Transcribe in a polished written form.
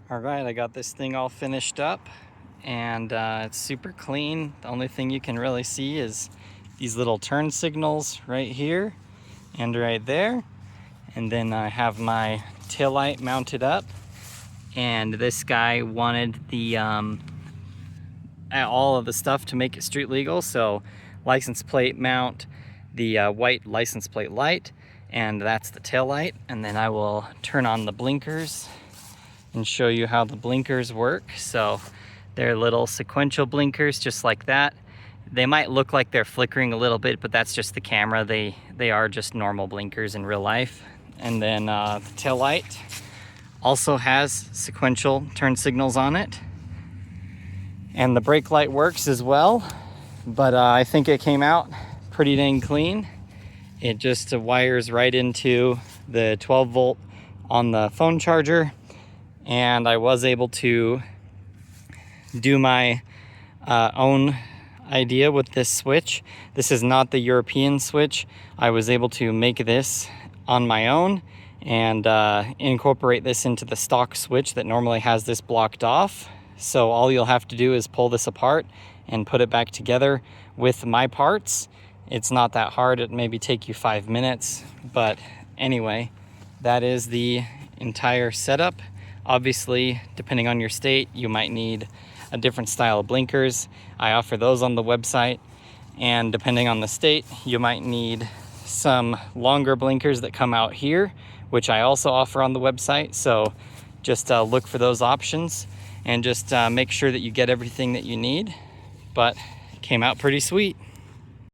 All right, I got this thing all finished up and it's super clean. The only thing you can really see is these little turn signals right here and right there. And then I have my tail light mounted up, and this guy wanted the all of the stuff to make it street legal. So license plate mount, the white license plate light, and that's the tail light. And then I will turn on the blinkers and show you how the blinkers work. So they're little sequential blinkers just like that. They might look like they're flickering a little bit, but that's just the camera. They are just normal blinkers in real life. And then the tail light also has sequential turn signals on it. And the brake light works as well, but I think it came out pretty dang clean. It just wires right into the 12 volt on the phone charger. And I was able to do my own idea with this switch. This is not the European switch. I was able to make this on my own and incorporate this into the stock switch that normally has this blocked off. So all you'll have to do is pull this apart and put it back together with my parts. It's not that hard. It maybe take you 5 minutes, but anyway, that is the entire setup. Obviously, depending on your state, you might need a different style of blinkers. I offer those on the website, and depending on the state, you might need some longer blinkers that come out here, which I also offer on the website. So just look for those options and just make sure that you get everything that you need. But it came out pretty sweet.